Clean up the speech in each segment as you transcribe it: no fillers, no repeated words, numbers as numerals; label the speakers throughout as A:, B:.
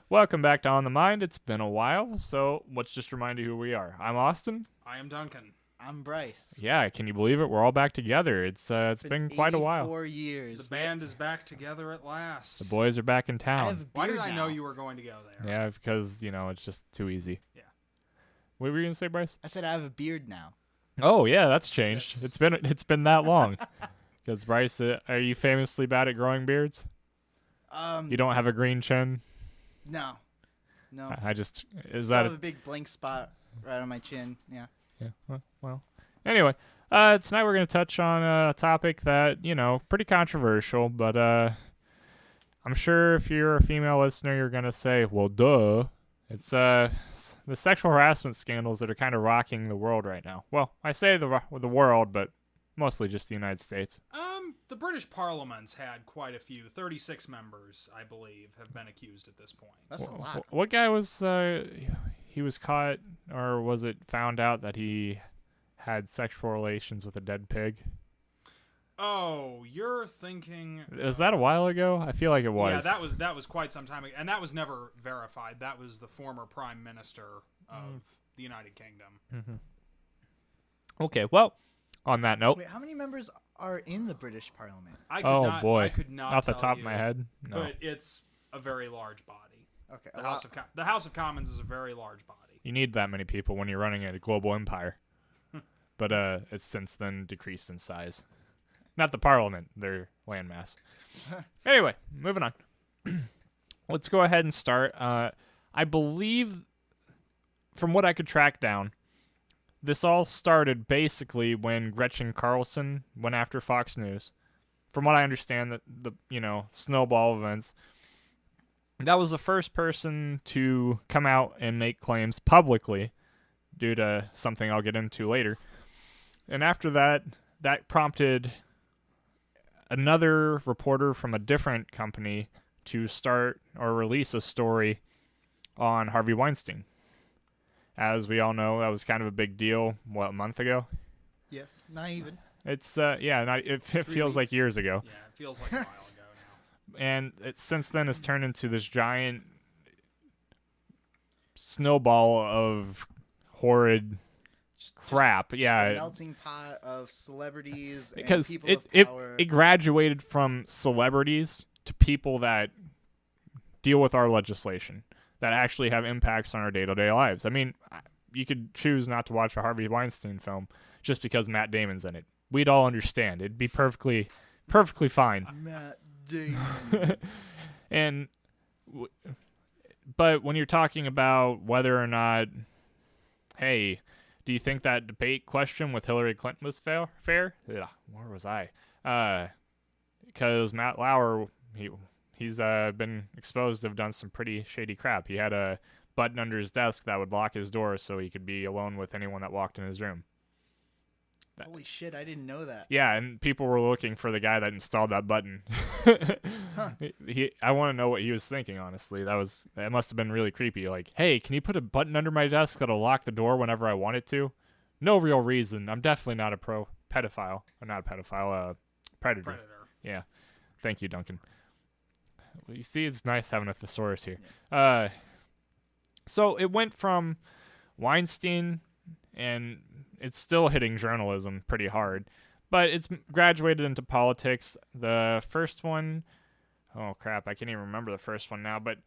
A: Welcome back to On the Mind. It's been a while, so let's just remind you who we are. I'm Austin.
B: I am Duncan.
C: I'm Bryce.
A: Yeah, can you believe it? We're all back together. It's been quite a while.
C: 84 years.
B: The band is back together at last.
A: The boys are back in
C: I
A: town.
C: have a
B: Why
C: beard
B: did I
C: now.
B: know you were going to go there?
A: Yeah, because it's just too easy.
B: Yeah.
A: What were you gonna say, Bryce?
C: I said I have a beard now.
A: Oh yeah, that's changed.
B: Yes.
A: It's been that long. Because Bryce, are you famously bad at growing beards? You don't have a green chin.
C: No. No.
A: I just is
C: Still
A: that
C: have a big blank spot right on my chin. Yeah.
A: yeah? Well. Anyway, tonight we're gonna touch on a topic that pretty controversial, but I'm sure if you're a female listener, you're gonna say, "Well, duh." It's the sexual harassment scandals that are kind of rocking the world right now. Well, I say the world, but mostly just the United States.
B: The British Parliament's had quite a few. 36 members, I believe, have been accused at this point.
C: That's a lot.
A: What guy was he was caught, or was it found out that he had sexual relations with a dead pig?
B: Oh, you're thinking...
A: Was that a while ago? I feel like it was.
B: Yeah, that was quite some time ago. And that was never verified. That was the former Prime Minister of the United Kingdom.
A: Mm-hmm. Okay, well, on that note...
C: Wait, how many members are in the British Parliament?
B: I could not
A: off the
B: tell
A: top
B: you,
A: of my head, no.
B: But it's a very large body.
C: Okay.
B: The House of Commons is a very large body.
A: You need that many people when you're running a global empire. But it's since then decreased in size. Not the Parliament, their landmass. Anyway, moving on. Let's go ahead and start. I believe, from what I could track down, this all started basically when Gretchen Carlson went after Fox News. From what I understand, the snowball events, that was the first person to come out and make claims publicly due to something I'll get into later. And after that prompted another reporter from a different company to start or release a story on Harvey Weinstein. As we all know, that was kind of a big deal, a month ago?
C: Yes, not even.
A: It's, it feels like years ago.
B: Yeah, it feels like a while ago now.
A: And it since then has turned into this giant snowball of horrid crap.
C: Just
A: Yeah.
C: a melting pot of celebrities
A: Because
C: and people of power.
A: it graduated from celebrities to people that deal with our legislation, that actually have impacts on our day-to-day lives. I mean, you could choose not to watch a Harvey Weinstein film just because Matt Damon's in it. We'd all understand. It'd be perfectly fine.
C: Matt Damon.
A: But when you're talking about whether or not, hey, do you think that debate question with Hillary Clinton was fair? Yeah, where was I? Because Matt Lauer, he's been exposed to have done some pretty shady crap. He had a button under his desk that would lock his door so he could be alone with anyone that walked in his room.
C: Holy shit, I didn't know that.
A: Yeah, and people were looking for the guy that installed that button.
C: Huh.
A: I want to know what he was thinking, honestly. That must have been really creepy. Like, hey, can you put a button under my desk that'll lock the door whenever I want it to? No real reason. I'm definitely not a pedophile. I'm not a pedophile, predator. Yeah. Thank you, Duncan. You see, it's nice having a thesaurus here.
C: Yeah.
A: So it went from Weinstein, and it's still hitting journalism pretty hard, but it's graduated into politics. The first one, oh crap, I can't even remember the first one now, but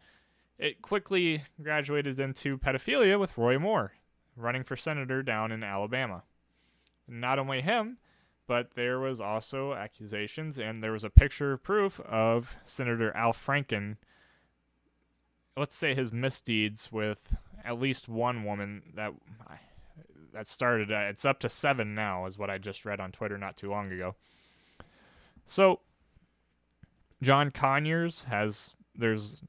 A: it quickly graduated into pedophilia with Roy Moore, running for senator down in Alabama. Not only him, but there was also accusations, and there was a picture proof of Senator Al Franken, let's say his misdeeds with at least one woman that started. It's up to 7 now, is what I just read on Twitter not too long ago. So, John Conyers there's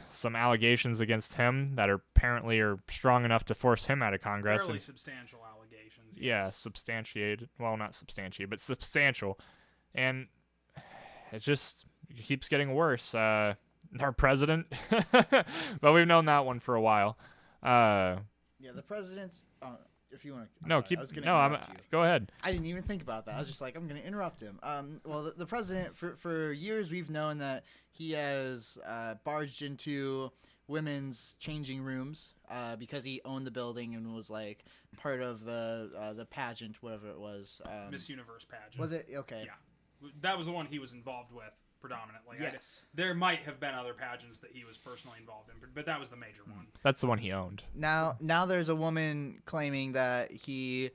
A: some allegations against him that apparently are strong enough to force him out of Congress.
B: Fairly substantial allegations.
A: Yeah,
B: Yes.
A: substantiated. Well, not substantiated, but substantial. And it just keeps getting worse. Our president, but we've known that one for a while.
C: Yeah, the president's if you want to.
A: No,
C: sorry,
A: keep.
C: I was gonna
A: No,
C: interrupt you.
A: go ahead.
C: I didn't even think about that. I was just like, I'm going to interrupt him. Well, the president, for years, we've known that he has barged into women's changing rooms because he owned the building and was like part of the pageant, whatever it was.
B: Miss Universe pageant.
C: Was it? Okay.
B: Yeah. That was the one he was involved with predominantly.
C: Yes.
B: There might have been other pageants that he was personally involved in, but that was the major one.
A: That's the one he owned.
C: Now there's a woman claiming that he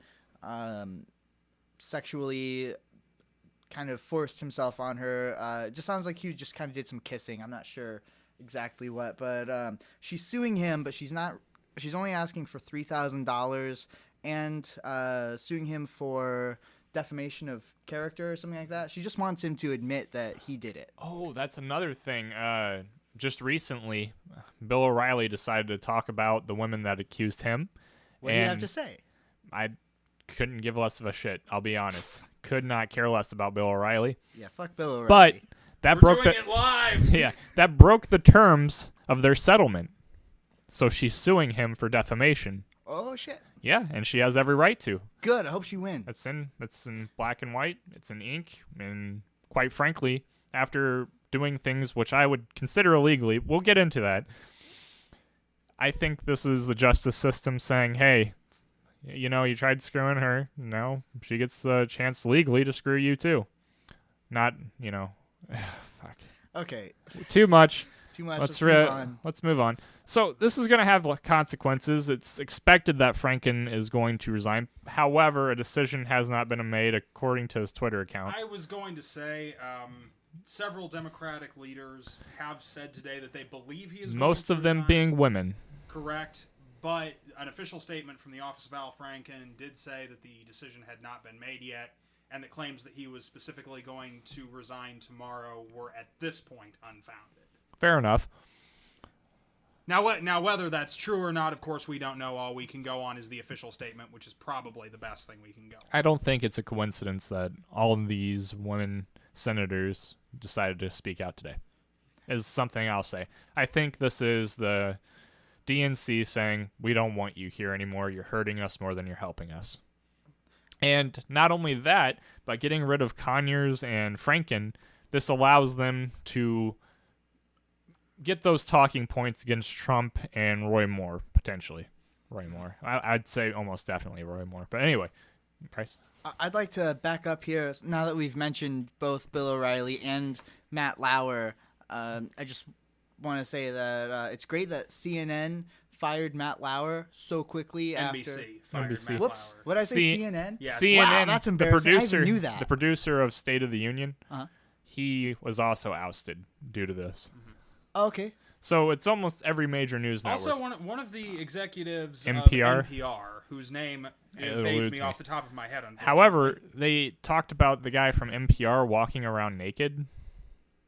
C: sexually kind of forced himself on her. It just sounds like he just kind of did some kissing. I'm not sure exactly what, but she's suing him, but she's not. She's only asking for $3,000 and suing him for defamation of character or something like that. She just wants him to admit that he did it.
A: Oh, that's another thing. Just recently, Bill O'Reilly decided to talk about the women that accused him.
C: What do you have to say?
A: I couldn't give less of a shit, I'll be honest. Could not care less about Bill O'Reilly.
C: Yeah, fuck Bill O'Reilly.
A: But that
B: We're
A: broke
B: doing
A: the
B: it live.
A: yeah, that broke the terms of their settlement. So she's suing him for defamation.
C: Oh shit.
A: Yeah, and she has every right to.
C: Good. I hope she wins.
A: That's in black and white. It's in ink, and quite frankly, after doing things which I would consider illegally, we'll get into that. I think this is the justice system saying, "Hey, you know, you tried screwing her. Now she gets a chance legally to screw you too." Not, you know, fuck.
C: Okay.
A: Too much.
C: Too much.
A: Let's move on. So this is going to have consequences. It's expected that Franken is going to resign. However, a decision has not been made according to his Twitter account.
B: I was going to say several Democratic leaders have said today that they believe he is
A: Most
B: going
A: of
B: to
A: them
B: resign.
A: being women.
B: Correct. But an official statement from the office of Al Franken did say that the decision had not been made yet, and that claims that he was specifically going to resign tomorrow were at this point unfounded.
A: Fair enough.
B: Now, whether that's true or not, of course, we don't know. All we can go on is the official statement, which is probably the best thing we can go on.
A: I don't think it's a coincidence that all of these women senators decided to speak out today. Is something I'll say. I think this is the DNC saying, we don't want you here anymore. You're hurting us more than you're helping us. And not only that, but getting rid of Conyers and Franken, this allows them to get those talking points against Trump and Roy Moore, potentially. Roy Moore. I'd say almost definitely Roy Moore. But anyway, Price?
C: I'd like to back up here. Now that we've mentioned both Bill O'Reilly and Matt Lauer, I just want to say that it's great that CNN fired Matt Lauer so quickly after.
B: NBC fired
A: NBC.
B: Matt
C: Whoops.
B: Lauer.
C: What did I say? CNN?
B: Yeah.
A: CNN,
C: Wow, that's embarrassing. I even knew that.
A: The producer of State of the Union,
C: Uh-huh.
A: he was also ousted due to this.
C: Okay.
A: So it's almost every major news network.
B: Also, one of the executives
A: NPR?
B: of NPR, whose name
A: It
B: evades
A: eludes
B: me
A: me.
B: off the top of my head.
A: However, they talked about the guy from NPR walking around naked.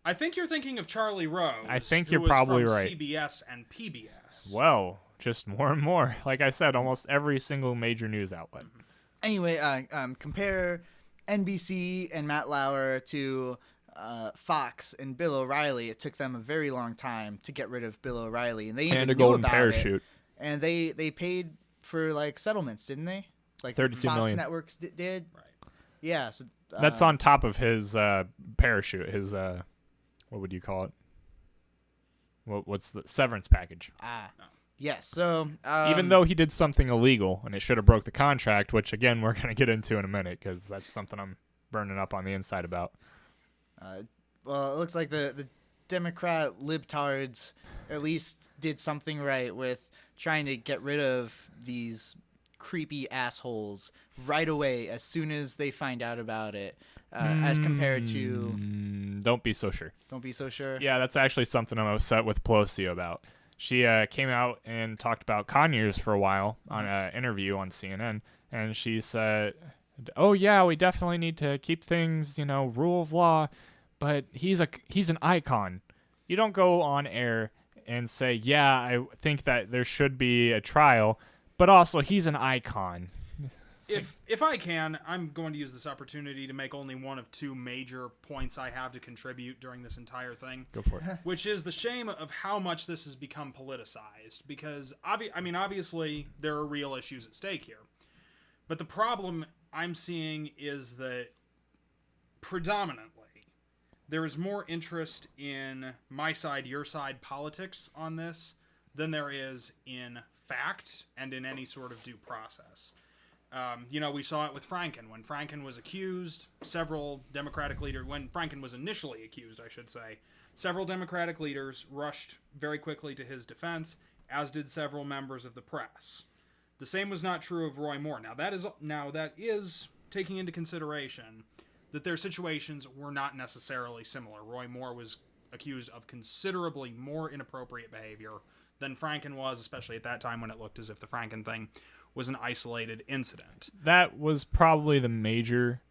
B: I think you're thinking of Charlie Rose.
A: I think
B: who
A: you're
B: was
A: probably
B: from
A: right.
B: CBS and PBS.
A: Well, just more and more. Like I said, almost every single major news outlet.
C: Anyway, compare NBC and Matt Lauer to Fox and Bill O'Reilly. It took them a very long time to get rid of Bill O'Reilly, and they even
A: And a
C: knew
A: golden
C: about
A: parachute.
C: it. And they paid for like settlements, didn't they? Like
A: $32
C: Fox
A: million.
C: Networks did.
B: Right.
C: Yeah. So
A: That's on top of his parachute. His what would you call it? What's the severance package?
C: Yes. So
A: Even though he did something illegal and it should have broke the contract, which again we're gonna get into in a minute because that's something I'm burning up on the inside about.
C: well, it looks like the Democrat libtards at least did something right with trying to get rid of these creepy assholes right away as soon as they find out about it, as compared to
A: Don't be so sure.
C: don't be so sure.
A: Yeah, that's actually something I'm upset with Pelosi about. She came out and talked about Conyers for a while on an interview on CNN, and she said, "Oh yeah, we definitely need to keep things, rule of law, but he's an icon. You don't go on air and say, yeah, I think that there should be a trial, but also he's an icon."
B: If I can, I'm going to use this opportunity to make only one of two major points I have to contribute during this entire thing.
A: Go for it.
B: Which is the shame of how much this has become politicized. Because, obviously, there are real issues at stake here. But the problem I'm seeing is that predominantly there is more interest in my side, your side politics on this than there is in fact and in any sort of due process. We saw it with Franken. When Franken was accused, several Democratic leaders, when Franken was initially accused, I should say, several Democratic leaders rushed very quickly to his defense, as did several members of the press. The same was not true of Roy Moore. Now that is taking into consideration that their situations were not necessarily similar. Roy Moore was accused of considerably more inappropriate behavior than Franken was, especially at that time when it looked as if the Franken thing was an isolated incident.
A: That was probably the major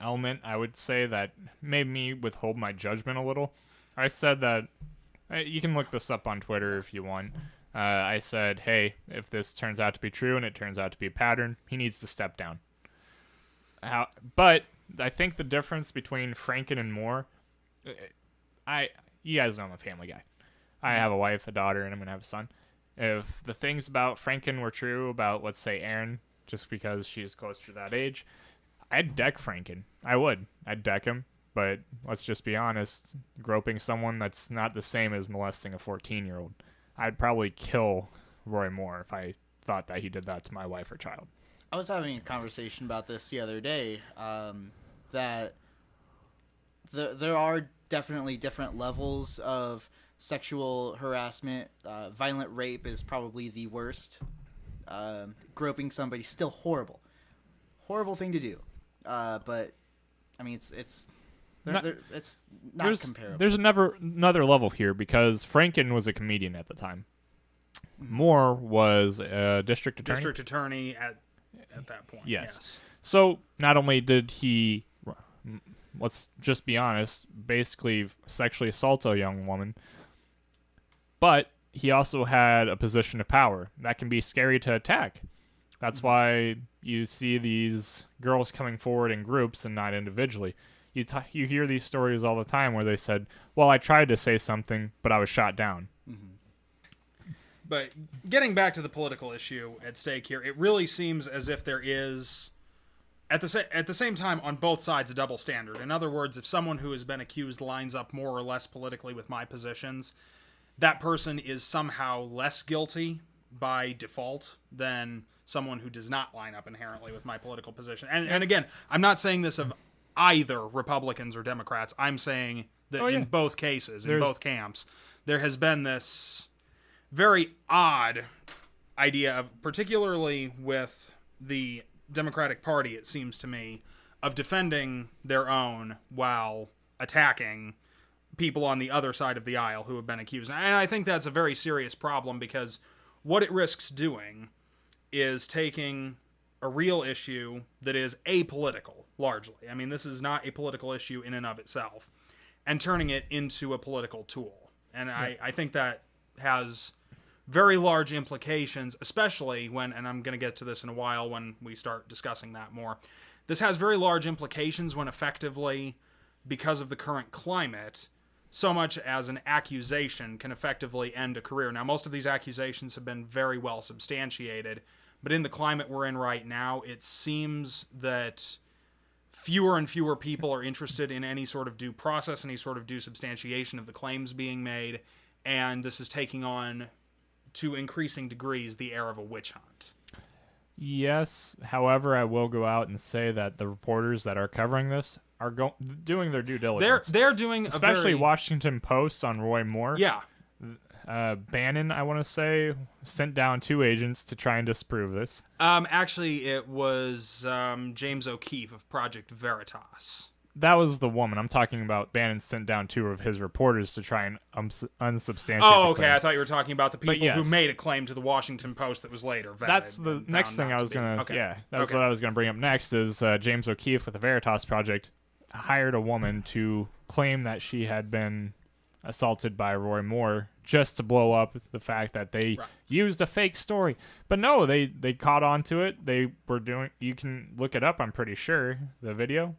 A: element, I would say, that made me withhold my judgment a little. I said that, you can look this up on Twitter if you want. I said, hey, if this turns out to be true and it turns out to be a pattern, he needs to step down. But I think the difference between Franken and Moore, you guys know I'm a family guy. I have a wife, a daughter, and I'm going to have a son. If the things about Franken were true about, let's say, Erin, just because she's closer to that age, I'd deck Franken. I would. I'd deck him. But let's just be honest, groping someone that's not the same as molesting a 14-year-old. I'd probably kill Roy Moore if I thought that he did that to my wife or child.
C: I was having a conversation about this the other day, that there are definitely different levels of sexual harassment. Violent rape is probably the worst. Groping somebody, still horrible. Horrible thing to do. But, I mean, it's not comparable.
A: There's another level here, because Franken was a comedian at the time. Moore was a district attorney.
B: District attorney at that point.
A: Yes. So not only did he, let's just be honest, basically sexually assault a young woman, but he also had a position of power that can be scary to attack. That's why you see these girls coming forward in groups and not individually. You hear these stories all the time where they said, well, I tried to say something, but I was shot down.
C: Mm-hmm.
B: But getting back to the political issue at stake here, it really seems as if there is, at the same time, on both sides, a double standard. In other words, if someone who has been accused lines up more or less politically with my positions, that person is somehow less guilty by default than someone who does not line up inherently with my political position. And again, I'm not saying this of either Republicans or Democrats. I'm saying that in both cases, in both camps, there has been this very odd idea of, particularly with the Democratic Party, it seems to me, of defending their own while attacking people on the other side of the aisle who have been accused. And I think that's a very serious problem, because what it risks doing is taking a real issue that is apolitical, largely. I mean, this is not a political issue in and of itself, and turning it into a political tool. And I think that has very large implications, especially when, and I'm going to get to this in a while when we start discussing that more, this has very large implications when effectively, because of the current climate, so much as an accusation can effectively end a career. Now, most of these accusations have been very well substantiated, but in the climate we're in right now, it seems that fewer and fewer people are interested in any sort of due process, any sort of due substantiation of the claims being made, and this is taking on, to increasing degrees, the air of a witch hunt.
A: Yes, however, I will go out and say that the reporters that are covering this are doing their due diligence.
B: They're doing
A: especially Washington Post on Roy Moore.
B: Yeah.
A: Bannon, I want to say, sent down 2 agents to try and disprove this.
B: Actually, it was James O'Keefe of Project Veritas.
A: That was the woman. I'm talking about. Bannon sent down 2 of his reporters to try and unsubstantiate.
B: Oh, okay.
A: claims.
B: I thought you were talking about the people who made a claim to the Washington Post that was later vetted.
A: That's the next thing I was gonna.
B: Okay.
A: Yeah, that's what I was gonna bring up next. Is James O'Keefe with the Veritas Project hired a woman to claim that she had been assaulted by Roy Moore, just to blow up the fact that they used a fake story. But no, they caught on to it. They were doing. You can look it up. I'm pretty sure the video.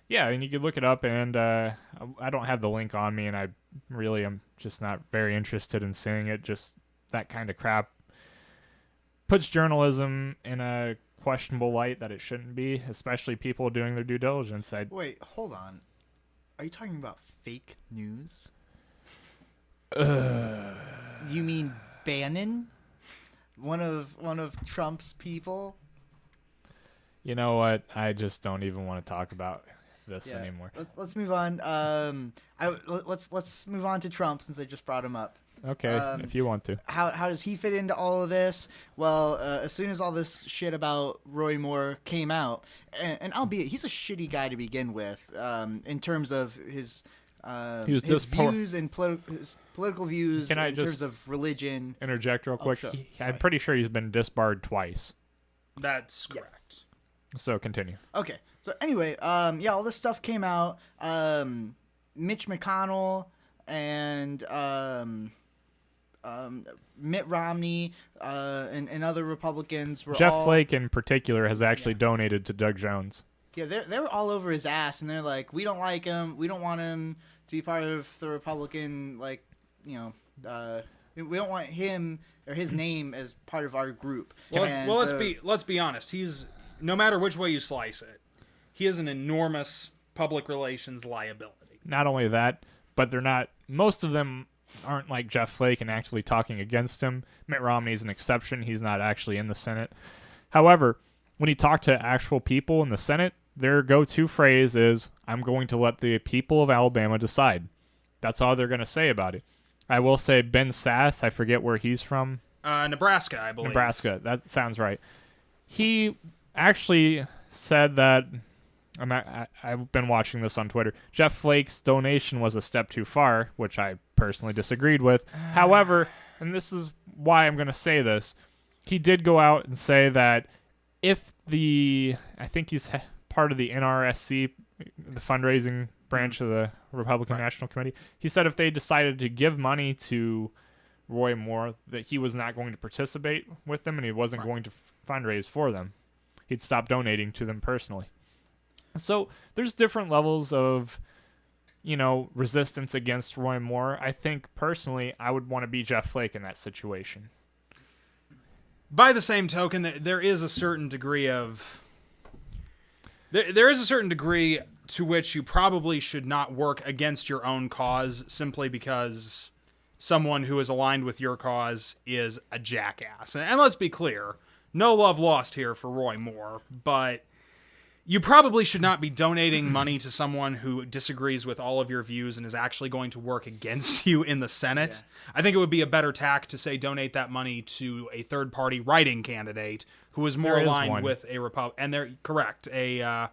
A: Yeah, and you can look it up, and I don't have the link on me, and I really am just not very interested in seeing it. Just that kind of crap puts journalism in a questionable light that it shouldn't be, especially people doing their due diligence.
C: Wait, hold on. Are you talking about fake news? You mean Bannon? One of Trump's people?
A: You know what? I just don't even want to talk about this
C: Yeah.
A: anymore.
C: Let's move on. Let's move on to Trump since I just brought him up.
A: Okay, if you want to.
C: How does he fit into all of this? Well, as soon as all this shit about Roy Moore came out, and albeit he's a shitty guy to begin with, in terms of his views and his political views
A: Can I
C: in
A: just
C: terms of religion.
A: Interject real quick.
C: Sure.
A: I'm pretty sure he's been disbarred twice.
B: That's correct.
C: Yes.
A: So continue.
C: Okay. So anyway, all this stuff came out. Mitch McConnell and Mitt Romney and other Republicans were
A: Jeff Flake in particular has actually donated to Doug Jones.
C: Yeah, they were all over his ass, and they're like, we don't like him. We don't want him to be part of the Republican, we don't want him or his name as part of our group.
B: Well, let's be honest. He's, no matter which way you slice it, he is an enormous public relations liability.
A: Not only that, but most of them aren't like Jeff Flake and actually talking against him. Mitt Romney is an exception. He's not actually in the Senate. However, when you talk to actual people in the Senate, their go-to phrase is, I'm going to let the people of Alabama decide. That's all they're going to say about it. I will say Ben Sass, I forget where he's from.
B: Nebraska, I believe.
A: Nebraska, that sounds right. He actually said that, I've been watching this on Twitter, Jeff Flake's donation was a step too far, which I personally disagreed with. However, and this is why I'm going to say this, he did go out and say that if I think he's part of the NRSC, the fundraising branch of the Republican National Committee, he said if they decided to give money to Roy Moore, that he was not going to participate with them and he wasn't going to fundraise for them. He'd stop donating to them personally. So there's different levels of, resistance against Roy Moore. I think personally I would want to be Jeff Flake in that situation.
B: By the same token, there is a certain degree of... There is a certain degree to which you probably should not work against your own cause simply because someone who is aligned with your cause is a jackass. And let's be clear, no love lost here for Roy Moore, but you probably should not be donating money to someone who disagrees with all of your views and is actually going to work against you in the Senate. Yeah. I think it would be a better tack to say donate that money to a third-party writing candidate who is more aligned with a Republican. And they're correct, a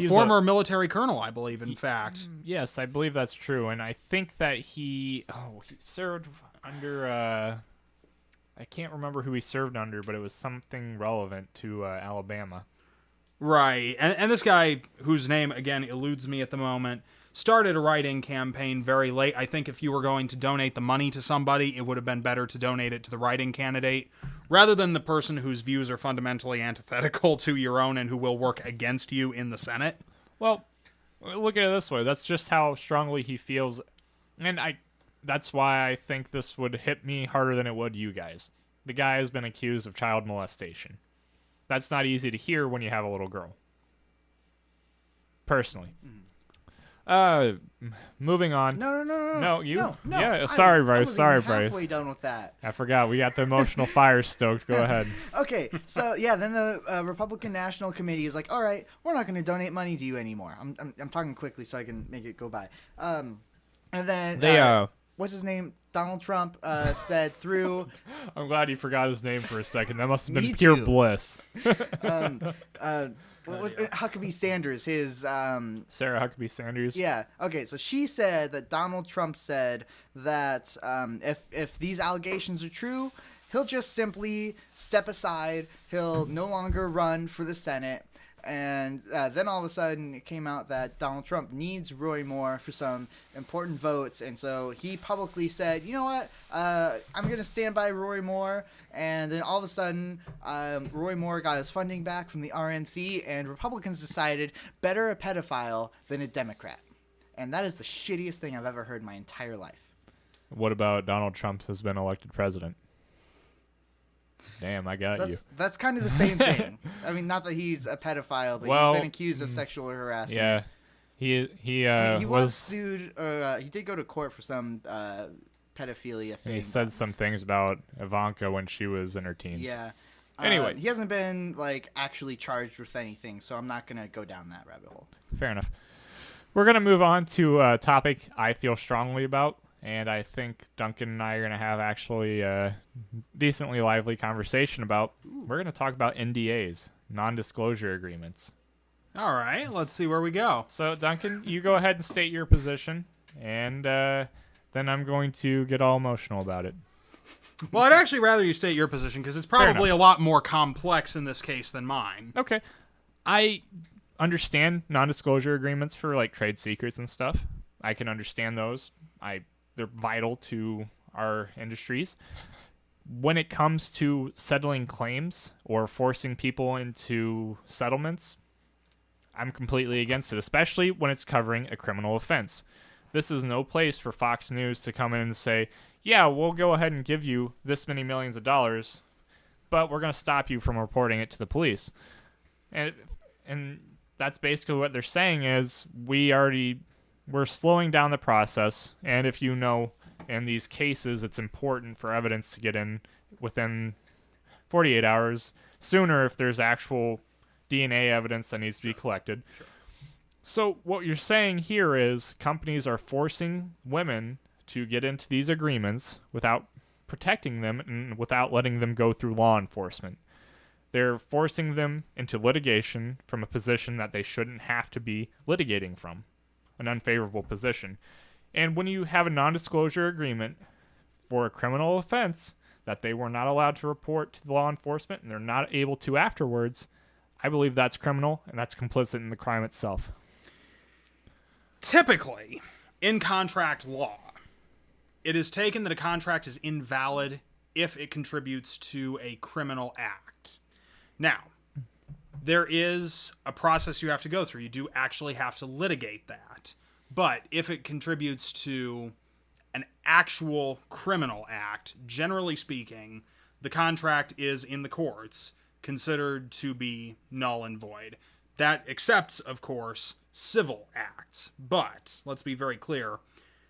B: former military colonel, I believe, in fact.
A: Yes, I believe that's true. And I think that he served under, I can't remember who he served under, but it was something relevant to Alabama.
B: Right. And this guy, whose name, again, eludes me at the moment, started a write-in campaign very late. I think if you were going to donate the money to somebody, it would have been better to donate it to the write-in candidate rather than the person whose views are fundamentally antithetical to your own and who will work against you in the Senate.
A: Well, look at it this way. That's just how strongly he feels. And that's why I think this would hit me harder than it would you guys. The guy has been accused of child molestation. That's not easy to hear when you have a little girl. Personally. Moving on.
C: No,
A: you?
C: No.
A: Yeah, sorry, Bryce. Sorry, Bryce.
C: Halfway done with that.
A: I forgot. We got the emotional fire stoked. Go ahead.
C: Okay, so then the Republican National Committee is like, all right, we're not going to donate money to you anymore. I'm talking quickly so I can make it go by. And then
A: they
C: what's his name? Donald Trump said through.
A: I'm glad you forgot his name for a second. That must have been
C: Me
A: pure
C: too.
A: bliss.
C: Huckabee Sanders, his
A: Sarah Huckabee Sanders.
C: Yeah. Okay. So she said that Donald Trump said that if these allegations are true, he'll just simply step aside. He'll no longer run for the Senate. And then all of a sudden it came out that Donald Trump needs Roy Moore for some important votes. And so he publicly said, you know what, I'm going to stand by Roy Moore. And then all of a sudden Roy Moore got his funding back from the RNC and Republicans decided better a pedophile than a Democrat. And that is the shittiest thing I've ever heard in my entire life.
A: What about Donald Trump has been elected president? Damn, I got you.
C: That's kind of the same thing. I mean, not that he's a pedophile, but he's been accused of sexual harassment.
A: Yeah, he
C: was sued. He did go to court for some pedophilia thing.
A: He said some things about Ivanka when she was in her teens.
C: Yeah.
A: Anyway,
C: he hasn't been actually charged with anything, so I'm not gonna go down that rabbit hole.
A: Fair enough. We're gonna move on to a topic I feel strongly about, and I think Duncan and I are gonna have actually a decently lively conversation about. We're gonna talk about NDAs, non-disclosure agreements.
B: All right, let's see where we go.
A: So, Duncan, you go ahead and state your position, and then I'm going to get all emotional about it.
B: Well, I'd actually rather you state your position because it's probably a lot more complex in this case than mine.
A: Okay. I understand non-disclosure agreements for trade secrets and stuff. I can understand those. They're vital to our industries. When it comes to settling claims or forcing people into settlements, I'm completely against it, especially when it's covering a criminal offense. This is no place for Fox News to come in and say, yeah, we'll go ahead and give you this many millions of dollars, but we're going to stop you from reporting it to the police. And that's basically what they're saying is we're slowing down the process, and if you know in these cases it's important for evidence to get in within 48 hours, sooner if there's actual DNA evidence that needs to be collected.
B: Sure.
A: So what you're saying here is companies are forcing women to get into these agreements without protecting them and without letting them go through law enforcement. They're forcing them into litigation from a position that they shouldn't have to be litigating from, an unfavorable position. And when you have a non-disclosure agreement for a criminal offense that they were not allowed to report to the law enforcement and they're not able to afterwards, I believe that's criminal and that's complicit in the crime itself.
B: Typically, in contract law, it is taken that a contract is invalid if it contributes to a criminal act. Now, there is a process you have to go through. You do actually have to litigate that. But if it contributes to an actual criminal act, generally speaking, the contract is in the courts considered to be null and void. That accepts, of course, civil acts. But, let's be very clear,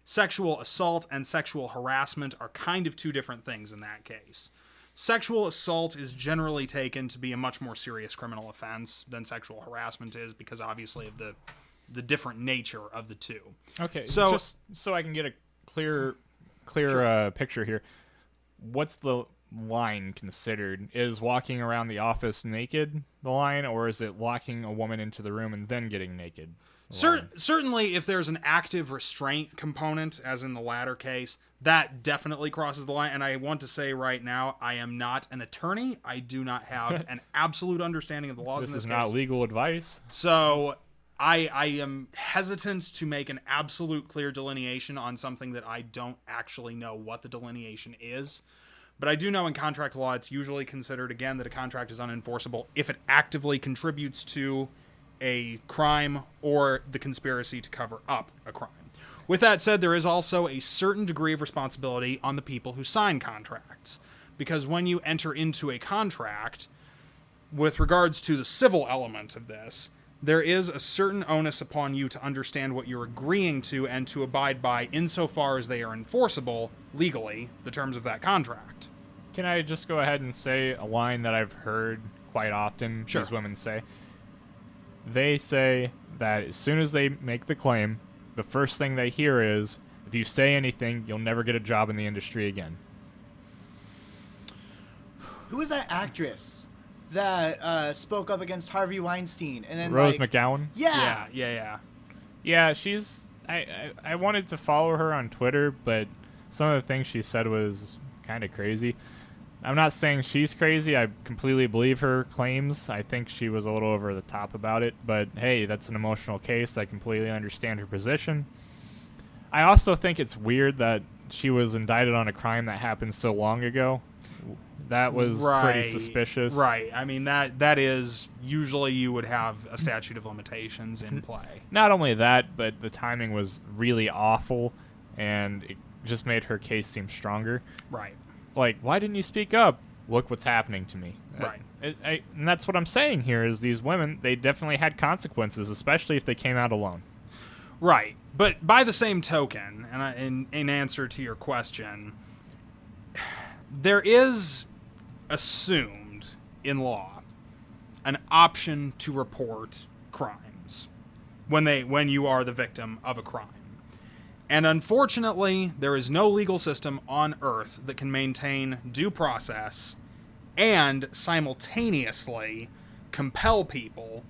B: sexual assault and sexual harassment are kind of two different things in that case. Sexual assault is generally taken to be a much more serious criminal offense than sexual harassment is because obviously of the different nature of the two.
A: Okay, so just so I can get a clear sure. Picture here, what's the line considered? Is walking around the office naked the line, or is it locking a woman into the room and then getting naked?
B: Certainly, if there's an active restraint component, as in the latter case, that definitely crosses the line. And I want to say right now, I am not an attorney. I do not have an absolute understanding of the laws in this case.
A: This is not legal advice.
B: So I am hesitant to make an absolute clear delineation on something that I don't actually know what the delineation is. But I do know in contract law, it's usually considered, again, that a contract is unenforceable if it actively contributes to a crime or the conspiracy to cover up a crime. With that said, there is also a certain degree of responsibility on the people who sign contracts. Because when you enter into a contract, with regards to the civil element of this, there is a certain onus upon you to understand what you're agreeing to and to abide by insofar as they are enforceable legally, the terms of that contract.
A: Can I just go ahead and say a line that I've heard quite often
B: Sure.
A: these women say? They say that as soon as they make the claim, the first thing they hear is, if you say anything, you'll never get a job in the industry again.
C: Who was that actress that spoke up against Harvey Weinstein? And then
A: Rose McGowan?
C: Yeah.
A: Yeah, she's... I wanted to follow her on Twitter, but some of the things she said was kind of crazy. I'm not saying she's crazy. I completely believe her claims. I think she was a little over the top about it. But, hey, that's an emotional case. I completely understand her position. I also think it's weird that she was indicted on a crime that happened so long ago. That was pretty suspicious.
B: Right. I mean, that is... Usually you would have a statute of limitations in play.
A: Not only that, but the timing was really awful, and it just made her case seem stronger.
B: Right.
A: Like, why didn't you speak up? look what's happening to me.
B: Right.
A: And that's what I'm saying here is these women, they definitely had consequences, especially if they came out alone.
B: Right. But by the same token, and in answer to your question, there is assumed in law an option to report crimes when you are the victim of a crime. And unfortunately, there is no legal system on earth that can maintain due process and simultaneously compel people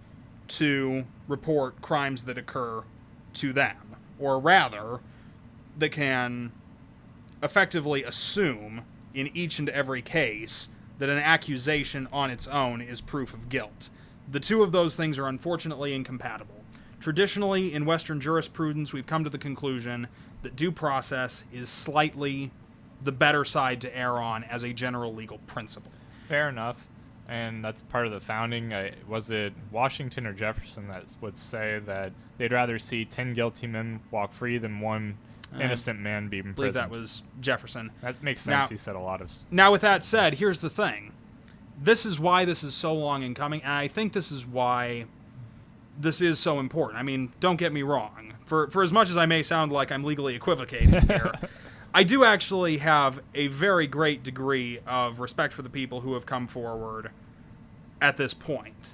B: to report crimes that occur to them. Or rather, that can effectively assume in each and every case that an accusation on its own is proof of guilt. The two of those things are unfortunately incompatible. Traditionally, in Western jurisprudence, we've come to the conclusion that due process is slightly the better side to err on as a general legal principle.
A: Fair enough. And that's part of the founding. Was it Washington or Jefferson that would say that they'd rather see 10 guilty men walk free than one innocent man be imprisoned?
B: I believe that was Jefferson.
A: That makes sense.
B: Now,
A: he said a lot of...
B: Now, with that said, here's the thing. This is why this is so long in coming, and I think this is why this is so important. I mean, don't get me wrong. For as much as I may sound like I'm legally equivocating here, I do actually have a very great degree of respect for the people who have come forward at this point.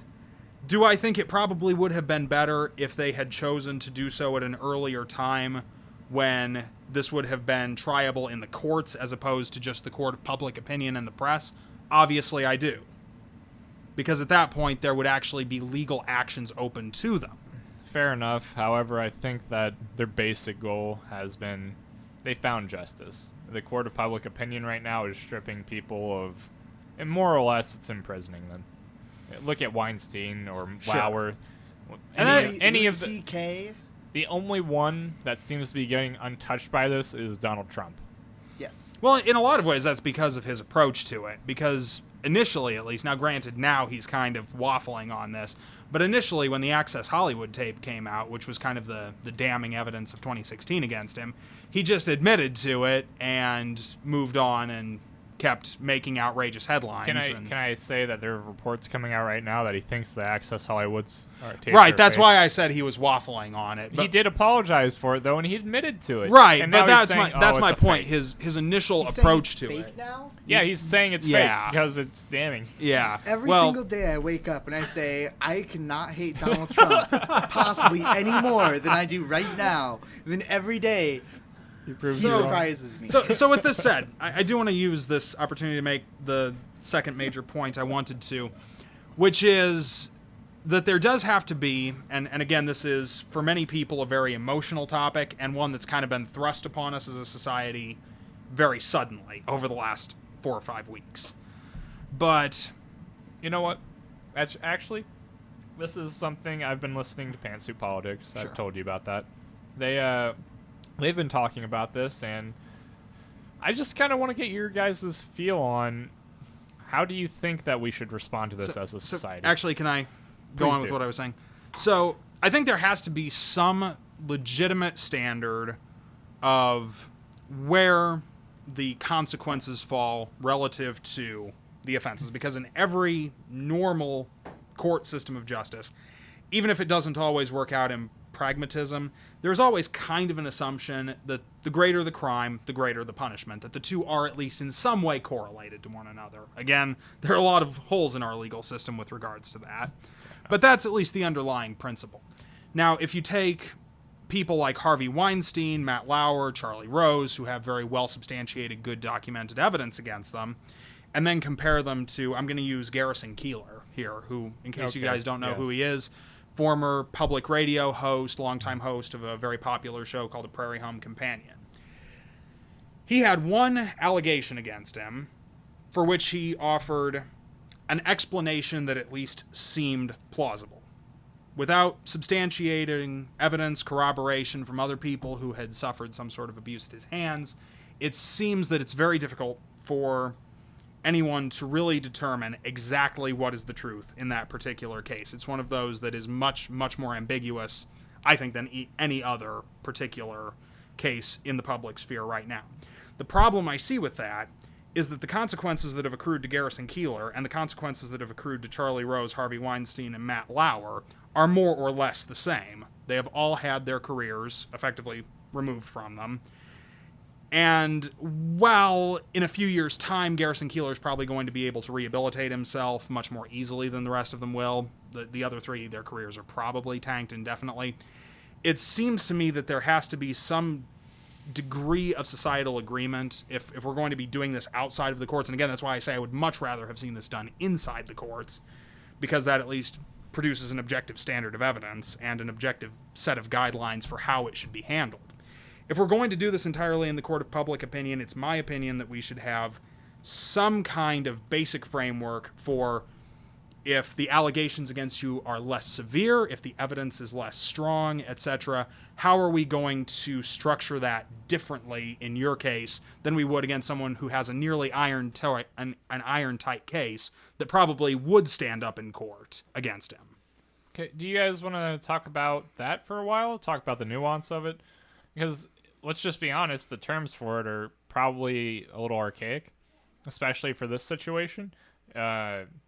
B: Do I think it probably would have been better if they had chosen to do so at an earlier time when this would have been triable in the courts as opposed to just the court of public opinion and the press? Obviously, I do. Because at that point, there would actually be legal actions open to them.
A: Fair enough. However, I think that their basic goal has been they found justice. The court of public opinion right now is stripping people of, and more or less, it's imprisoning them. Look at Weinstein or Lauer. Any of the
C: CK.
A: The only one that seems to be getting untouched by this is Donald Trump.
C: Yes.
B: Well, in a lot of ways, that's because of his approach to it. Because initially, at least, now granted, now he's kind of waffling on this, but initially, when the Access Hollywood tape came out, which was kind of the damning evidence of 2016 against him, he just admitted to it and moved on and kept making outrageous headlines.
A: Can I say that there are reports coming out right now that he thinks the Access Hollywood's tapes
B: right,
A: are
B: that's
A: fake.
B: why I said he was waffling on it. But
A: He did apologize for it though, and he admitted to it.
B: right,
A: and
B: but
A: now he's
B: that's
A: saying,
B: my
A: it's
B: my
A: a
B: point.
A: fake.
B: His initial
C: He's
B: approach to
C: saying it's
B: it.
C: fake now?
A: Yeah, he's saying it's
B: Yeah.
A: fake because it's damning.
B: Yeah.
C: Every
B: well,
C: single day I wake up and I say, I cannot hate Donald Trump possibly any more than I do right now. Then every day,
A: He proves
C: he
A: you wrong.
C: surprises me.
B: So with this said, I do want to use this opportunity to make the second major point I wanted to, which is that there does have to be, and again, this is, for many people, a very emotional topic, and one that's kind of been thrust upon us as a society very suddenly over the last 4 or 5 weeks. But
A: You know what? That's actually, this is something I've been listening to Pantsuit Politics.
B: Sure.
A: I've told you about that. They've been talking about this, and I just kind of want to get your guys' feel on how do you think that we should respond to this as a society?
B: Actually, can I go
A: Please
B: on with
A: do.
B: what I was saying? So I think there has to be some legitimate standard of where the consequences fall relative to the offenses, because in every normal court system of justice, even if it doesn't always work out in pragmatism, there's always kind of an assumption that the greater the crime, the greater the punishment, that the two are at least in some way correlated to one another. Again, there are a lot of holes in our legal system with regards to that, but that's at least the underlying principle. Now, if you take people like Harvey Weinstein, Matt Lauer, Charlie Rose, who have very well substantiated, good documented evidence against them, and then compare them to, I'm going to use Garrison Keillor here, who, in case you
A: Okay,
B: guys don't know
A: yes.
B: who he is, former public radio host, longtime host of a very popular show called The Prairie Home Companion. He had one allegation against him for which he offered an explanation that at least seemed plausible. Without substantiating evidence, corroboration from other people who had suffered some sort of abuse at his hands, it seems that it's very difficult for anyone to really determine exactly what is the truth in that particular case. It's one of those that is much, much more ambiguous, I think, than any other particular case in the public sphere right now. The problem I see with that is that the consequences that have accrued to Garrison Keillor and the consequences that have accrued to Charlie Rose, Harvey Weinstein, and Matt Lauer are more or less the same. They have all had their careers effectively removed from them. And while in a few years' time, Garrison Keillor is probably going to be able to rehabilitate himself much more easily than the rest of them will, the other three, their careers are probably tanked indefinitely. It seems to me that there has to be some degree of societal agreement if we're going to be doing this outside of the courts. And again, that's why I say I would much rather have seen this done inside the courts, because that at least produces an objective standard of evidence and an objective set of guidelines for how it should be handled. If we're going to do this entirely in the court of public opinion, it's my opinion that we should have some kind of basic framework for if the allegations against you are less severe, if the evidence is less strong, etc., how are we going to structure that differently in your case than we would against someone who has a nearly an iron-tight case that probably would stand up in court against him?
A: Okay, do you guys want to talk about that for a while? Talk about the nuance of it? Because let's just be honest, the terms for it are probably a little archaic, especially for this situation.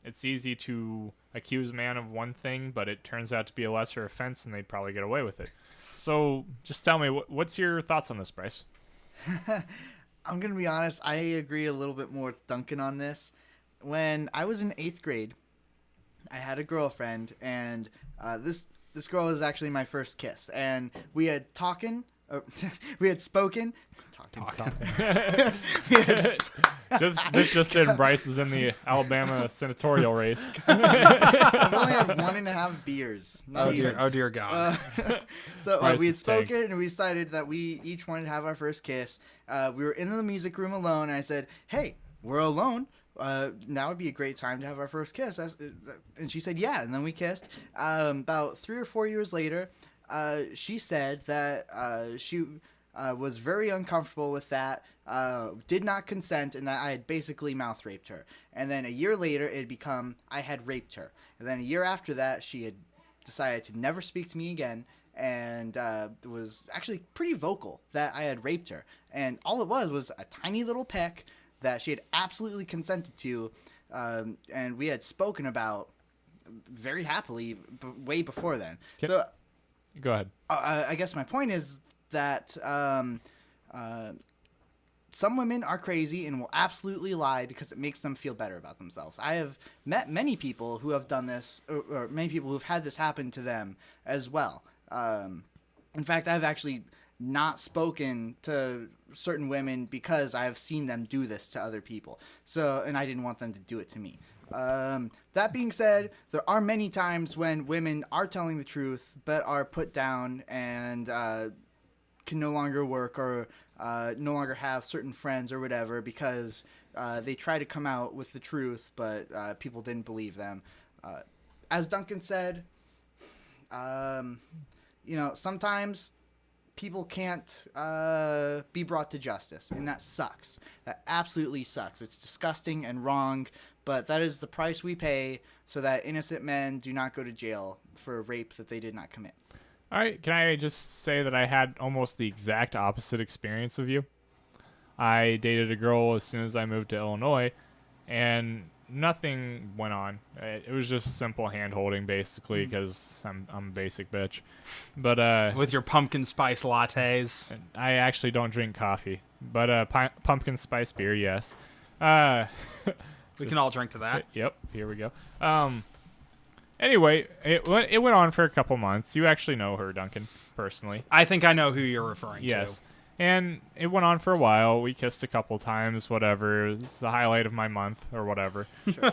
A: It's easy to accuse a man of one thing, but it turns out to be a lesser offense, and they'd probably get away with it. So just tell me, what's your thoughts on this, Bryce?
C: I'm going to be honest, I agree a little bit more with Duncan on this. When I was in 8th grade, I had a girlfriend, and this girl was actually my first kiss. And we had we had spoken.
A: This just in, Bryce is in the Alabama senatorial race.
C: I've only had 1.5 beers.
B: Oh dear God.
C: So we had spoken, and we decided that we each wanted to have our first kiss. We were in the music room alone, and I said, "Hey, we're alone. Now would be a great time to have our first kiss." And she said, "Yeah," and then we kissed. About 3 or 4 years later, she said that she was very uncomfortable with that, did not consent, and that I had basically mouth raped her. And then a year later, it had become I had raped her. And then a year after that, she had decided to never speak to me again, and was actually pretty vocal that I had raped her. And all it was a tiny little peck that she had absolutely consented to, and we had spoken about very happily way before then.
A: Go ahead.
C: I guess my point is that some women are crazy and will absolutely lie because it makes them feel better about themselves. I have met many people who have done this, or many people who've had this happen to them as well. In fact, I've actually not spoken to certain women because I have seen them do this to other people. And I didn't want them to do it to me. That being said, there are many times when women are telling the truth but are put down and can no longer work or no longer have certain friends or whatever because they try to come out with the truth but people didn't believe them. As Duncan said, sometimes people can't be brought to justice, and that sucks. That absolutely sucks. It's disgusting and wrong, but that is the price we pay so that innocent men do not go to jail for a rape that they did not commit.
A: All right, can I just say that I had almost the exact opposite experience of you? I dated a girl as soon as I moved to Illinois, and nothing went on. It was just simple hand-holding, basically, because I'm a basic bitch. But
B: with your pumpkin spice lattes.
A: I actually don't drink coffee, but pumpkin spice beer, yes.
B: We can all drink to that.
A: Yep, here we go. Anyway, it went on for a couple months. You actually know her, Duncan, personally.
B: I think I know who you're referring to.
A: Yes. And it went on for a while. We kissed a couple times, whatever. It's the highlight of my month or whatever.
C: Sure.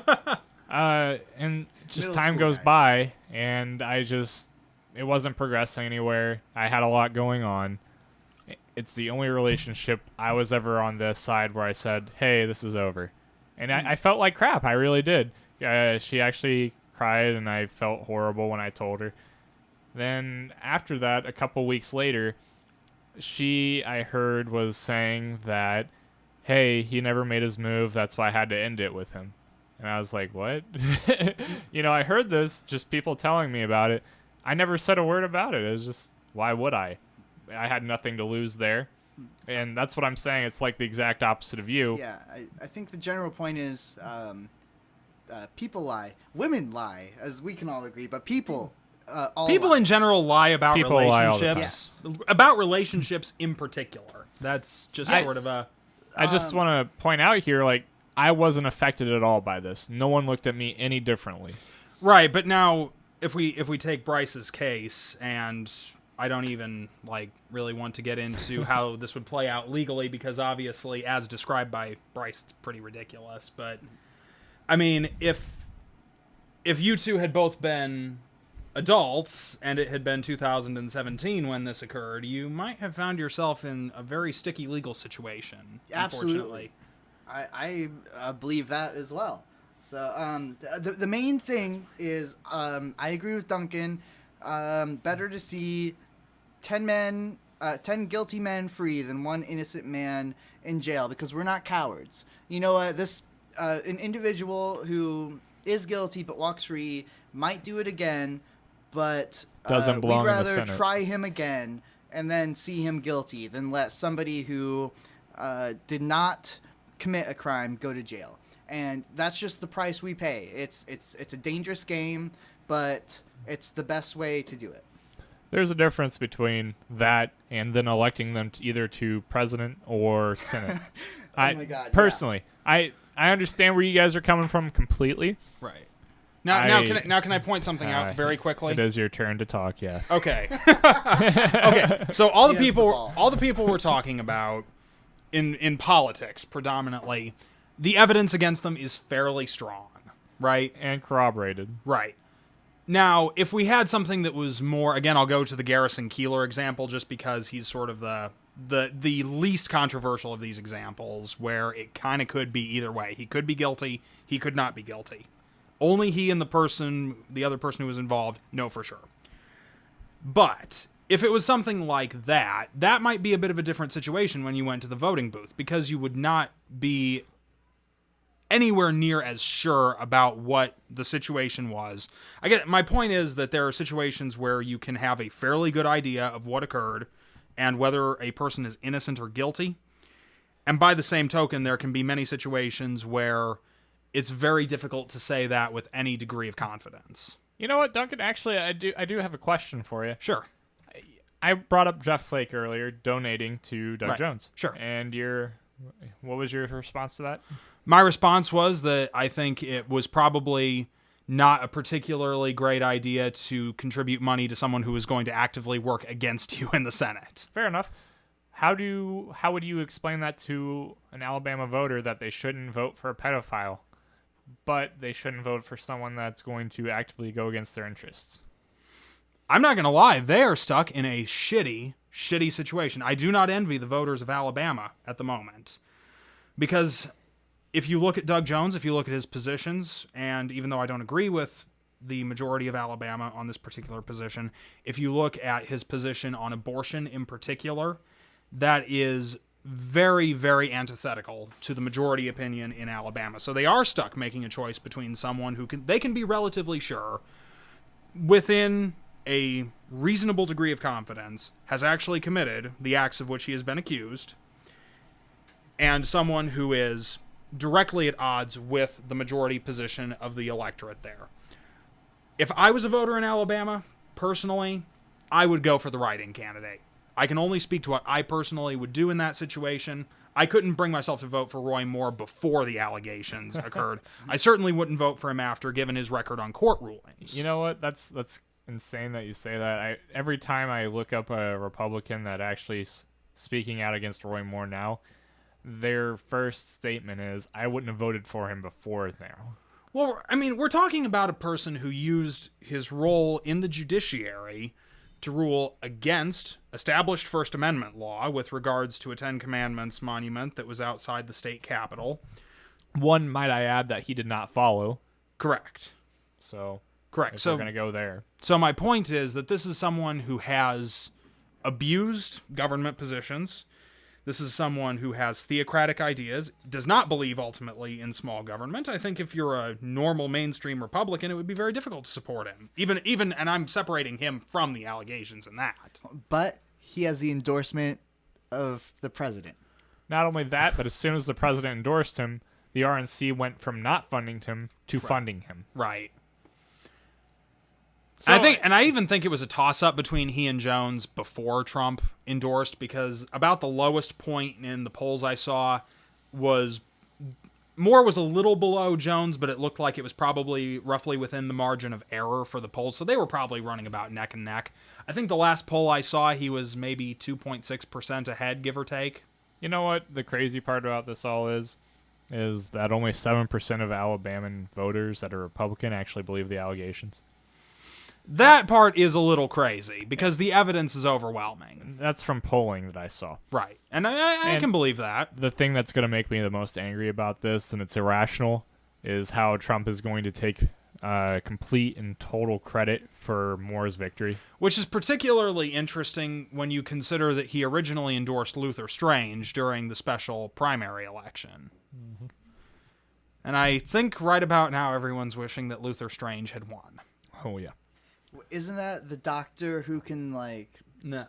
A: And just time goes by, and it wasn't progressing anywhere. I had a lot going on. It's the only relationship I was ever on this side where I said, hey, this is over. And I felt like crap. I really did. She actually cried, and I felt horrible when I told her. Then after that, a couple weeks later, I heard, was saying that, hey, he never made his move, that's why I had to end it with him. And I was like, what? I heard this, just people telling me about it. I never said a word about it. It was just, why would I? I had nothing to lose there. And that's what I'm saying. It's like the exact opposite of you.
C: Yeah, I think the general point is people lie. Women lie, as we can all agree, but people all
B: People
C: lie.
B: in general lie about
A: People lie all the time.
B: relationships. About relationships in particular. That's just
C: Yes.
B: sort of a...
A: I just want to point out here, like, I wasn't affected at all by this. No one looked at me any differently.
B: Right, but now if we take Bryce's case, and I don't even really want to get into how this would play out legally, because obviously, as described by Bryce, it's pretty ridiculous. But I mean, if you two had both been adults and it had been 2017 when this occurred, you might have found yourself in a very sticky legal situation.
C: Absolutely.
B: Unfortunately.
C: I believe that as well. So the main thing is I agree with Duncan. Better to see 10 guilty men free than one innocent man in jail, because we're not cowards. You know what? An individual who is guilty but walks free might do it again, but
A: Doesn't belong
C: we'd
A: in the
C: rather
A: Senate.
C: try him again and then see him guilty than let somebody who did not commit a crime go to jail. And that's just the price we pay. It's a dangerous game, but it's the best way to do it.
A: There's a difference between that and then electing them to either to president or Senate.
C: Oh my God,
A: personally, I understand where you guys are coming from completely.
B: Right. Now can I point something out very quickly?
A: It is your turn to talk, yes.
B: Okay. Okay. So all the
C: He has the ball.
B: people we're talking about in politics predominantly, the evidence against them is fairly strong, right?
A: And corroborated.
B: Right. Now, if we had something that was more, again, I'll go to the Garrison Keillor example just because he's sort of the least controversial of these examples, where it kind of could be either way. He could be guilty, he could not be guilty. Only he and the other person who was involved know for sure. But if it was something like that, that might be a bit of a different situation when you went to the voting booth, because you would not be anywhere near as sure about what the situation was. My point is that there are situations where you can have a fairly good idea of what occurred and whether a person is innocent or guilty. And by the same token, there can be many situations where it's very difficult to say that with any degree of confidence.
A: You know what, Duncan? Actually, I do have a question for you.
B: Sure.
A: I brought up Jeff Flake earlier donating to Doug
B: Right.
A: Jones.
B: Sure.
A: And what was your response to that?
B: My response was that I think it was probably not a particularly great idea to contribute money to someone who was going to actively work against you in the Senate.
A: Fair enough. How would you explain that to an Alabama voter, that they shouldn't vote for a pedophile, but they shouldn't vote for someone that's going to actively go against their interests?
B: I'm not going to lie, they are stuck in a shitty situation. I do not envy the voters of Alabama at the moment. Because if you look at Doug Jones, if you look at his positions, and even though I don't agree with the majority of Alabama on this particular position, if you look at his position on abortion in particular, that is very, very antithetical to the majority opinion in Alabama. So they are stuck making a choice between someone who they can be relatively sure, within a reasonable degree of confidence, has actually committed the acts of which he has been accused, and someone who is directly at odds with the majority position of the electorate there. If I was a voter in Alabama, personally, I would go for the write-in candidate. I can only speak to what I personally would do in that situation. I couldn't bring myself to vote for Roy Moore before the allegations occurred. I certainly wouldn't vote for him after, given his record on court rulings.
A: You know what? That's insane that you say that. Every time I look up a Republican that actually is speaking out against Roy Moore now, their first statement is, I wouldn't have voted for him before now.
B: Well, I mean, we're talking about a person who used his role in the judiciary to rule against established First Amendment law with regards to a Ten Commandments monument that was outside the state capitol.
A: One, might I add, that he did not follow.
B: Correct.
A: So,
B: Correct.
A: if
B: So
A: we're going to go there.
B: So my point is that this is someone who has abused government positions. This is someone who has theocratic ideas, does not believe ultimately in small government. I think if you're a normal mainstream Republican, it would be very difficult to support him. Even, and I'm separating him from the allegations in that.
C: But he has the endorsement of the president.
A: Not only that, but as soon as the president endorsed him, the RNC went from not funding him to funding him.
B: Right.
A: So,
B: I even think it was a toss-up between he and Jones before Trump endorsed, because about the lowest point in the polls I saw was Moore was a little below Jones, but it looked like it was probably roughly within the margin of error for the polls, so they were probably running about neck and neck. I think the last poll I saw, he was maybe 2.6% ahead, give or take.
A: You know what the crazy part about this all is that only 7% of Alabama voters that are Republican actually believe the allegations.
B: That part is a little crazy, because the evidence is overwhelming.
A: That's from polling that I saw.
B: Right. And I can believe that.
A: The thing that's going to make me the most angry about this, and it's irrational, is how Trump is going to take complete and total credit for Moore's victory.
B: Which is particularly interesting when you consider that he originally endorsed Luther Strange during the special primary election. Mm-hmm. And I think right about now everyone's wishing that Luther Strange had won.
A: Oh, yeah.
C: Isn't that the doctor who can, like...
B: No.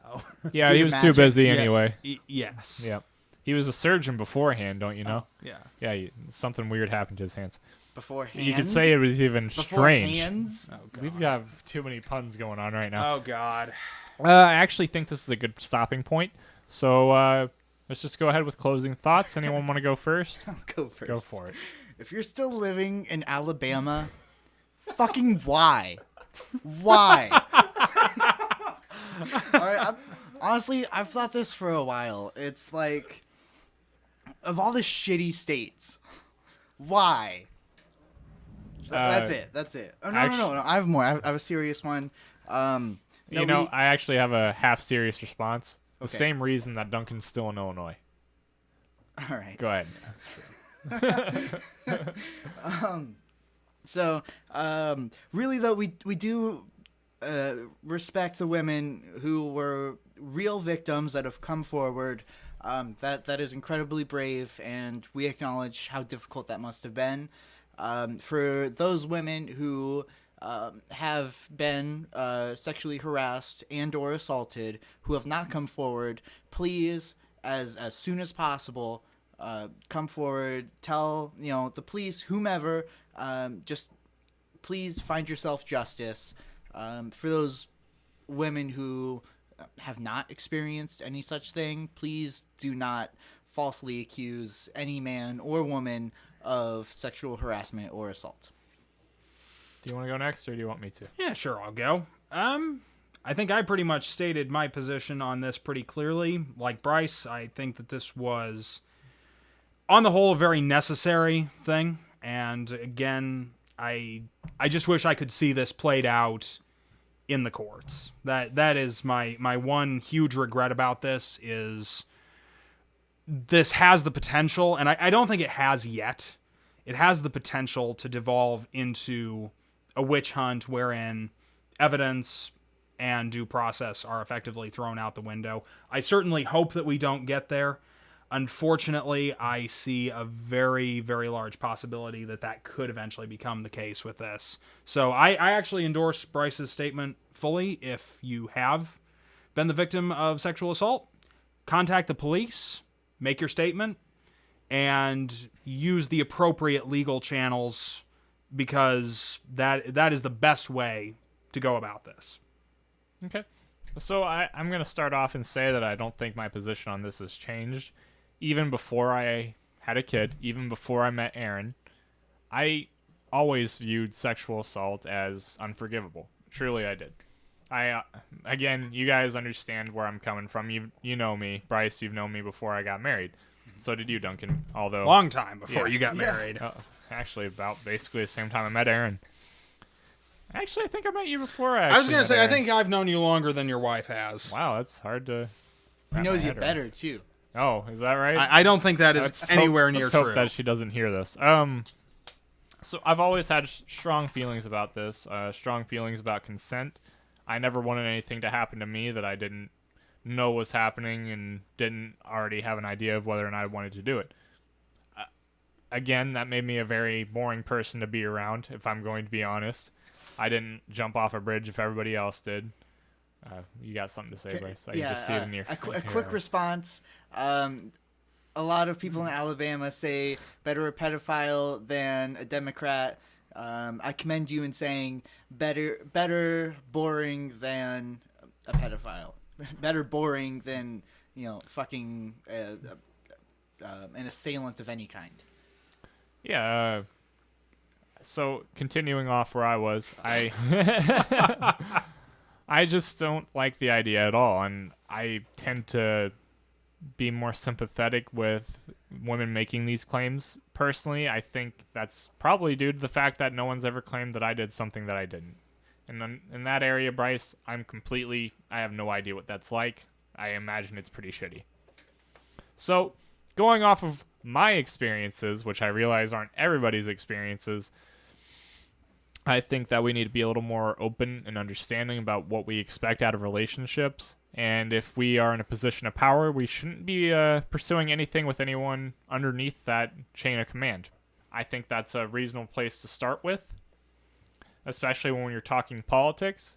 A: Yeah, he was too busy anyway.
B: Yes.
A: Yep. He was a surgeon beforehand, don't you know?
B: Yeah.
A: Yeah, something weird happened to his hands.
C: Beforehand?
A: You could say it was even strange.
C: Hands?
B: Oh, God.
A: We've got too many puns going on right now.
B: Oh, God.
A: I actually think this is a good stopping point. So let's just go ahead with closing thoughts. Anyone want to go first?
C: I'll go first.
A: Go for it.
C: If you're still living in Alabama, fucking why? Why? All right, honestly, I've thought this for a while. It's like, of all the shitty states, why? That's it. Oh, no. I have more. I have a serious one.
A: I actually have a half serious response. The
C: Okay.
A: same reason that Duncan's still in Illinois.
C: All right.
A: Go ahead.
B: That's true.
C: So, really though, we do respect the women who were real victims that have come forward. That is incredibly brave, and we acknowledge how difficult that must have been. For those women who have been sexually harassed and or assaulted, who have not come forward, please, as soon as possible, come forward, tell the police, whomever, just please find yourself justice. For those women who have not experienced any such thing, please do not falsely accuse any man or woman of sexual harassment or assault.
A: Do you want to go next, or do you want me to?
B: Yeah, sure, I'll go. I think I pretty much stated my position on this pretty clearly. Like Bryce, I think that this was, on the whole, a very necessary thing. And again, I just wish I could see this played out in the courts. That is my one huge regret about this, is this has the potential, and I don't think it has yet. It has the potential to devolve into a witch hunt wherein evidence and due process are effectively thrown out the window. I certainly hope that we don't get there. Unfortunately, I see a very, very large possibility that could eventually become the case with this. So I actually endorse Bryce's statement fully. If you have been the victim of sexual assault, contact the police, make your statement, and use the appropriate legal channels, because that is the best way to go about this.
A: Okay. So I'm going to start off and say that I don't think my position on this has changed. Even before I had a kid, even before I met Aaron, I always viewed sexual assault as unforgivable. Truly, I did. Again, you guys understand where I'm coming from. You know me. Bryce, you've known me before I got married. So did you, Duncan. Although
B: Long time before
A: Yeah.
B: you got married.
A: Actually, about basically the same time I met Aaron. Actually, I think I met you before
B: I was
A: going to
B: say, I think I've known you longer than your wife has.
A: Wow, that's hard to...
C: He
A: wrap my
C: knows you
A: head around.
C: better too.
A: Oh, is that right?
B: I don't think that is
A: Let's
B: anywhere
A: hope,
B: near
A: let's
B: true.
A: hope that she doesn't hear this. So I've always had strong feelings about this, strong feelings about consent. I never wanted anything to happen to me that I didn't know was happening and didn't already have an idea of whether or not I wanted to do it. Again, that made me a very boring person to be around, if I'm going to be honest. I didn't jump off a bridge if everybody else did. You got something to say, Bryce? I can just see it in your.
C: A quick response. A lot of people in Alabama say better a pedophile than a Democrat. I commend you in saying better boring than a pedophile. Better boring than fucking an assailant of any kind.
A: Yeah. So continuing off where I was, I I just don't like the idea at all, and I tend to be more sympathetic with women making these claims. Personally, I think that's probably due to the fact that no one's ever claimed that I did something that I didn't. And in that area, Bryce, I have no idea what that's like. I imagine it's pretty shitty. So, going off of my experiences, which I realize aren't everybody's experiences, I think that we need to be a little more open and understanding about what we expect out of relationships. And if we are in a position of power, we shouldn't be pursuing anything with anyone underneath that chain of command. I think that's a reasonable place to start with, especially when you're talking politics.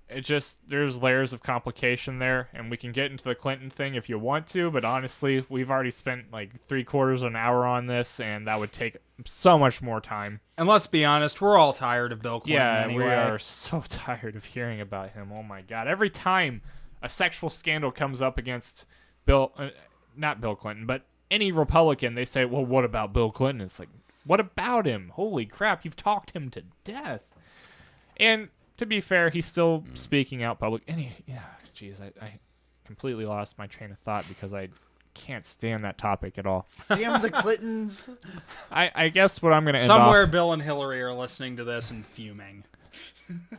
A: There's layers of complication there, and we can get into the Clinton thing if you want to, but honestly, we've already spent like 3/4 of an hour on this, and that would take so much more time.
B: And let's be honest, we're all tired of Bill Clinton anyway.
A: We are so tired of hearing about him. Oh my God. Every time a sexual scandal comes up against not Bill Clinton, but any Republican, they say, well, what about Bill Clinton? It's like, what about him? Holy crap, you've talked him to death. And to be fair, he's still speaking out public. And I completely lost my train of thought because I can't stand that topic at all.
C: Damn the Clintons.
A: I guess what I'm going to end
B: Somewhere
A: off
B: Bill and Hillary are listening to this and fuming.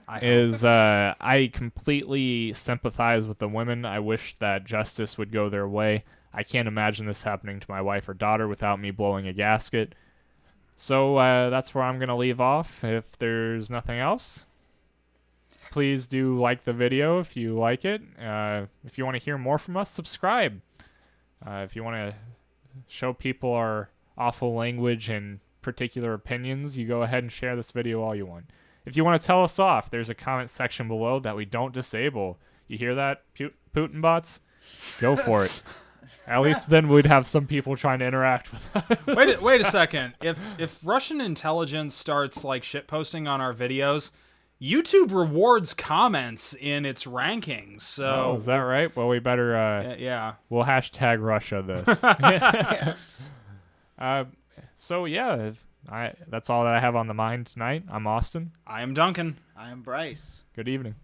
A: I completely sympathize with the women. I wish that justice would go their way. I can't imagine this happening to my wife or daughter without me blowing a gasket. So that's where I'm going to leave off. If there's nothing else, please do like the video if you like it. If you want to hear more from us, subscribe. If you want to show people our awful language and particular opinions, you go ahead and share this video all you want. If you want to tell us off, there's a comment section below that we don't disable. You hear that, Putin bots? Go for it. At least then we'd have some people trying to interact with us.
B: Wait a second. If Russian intelligence starts like shitposting on our videos, YouTube rewards comments in its rankings. So
A: is that right? Well, we better
B: yeah.
A: We'll hashtag Russia this.
C: Yes.
A: So yeah, that's all that I have on the mind tonight. I'm Austin.
B: I am Duncan.
C: I am Bryce.
A: Good evening.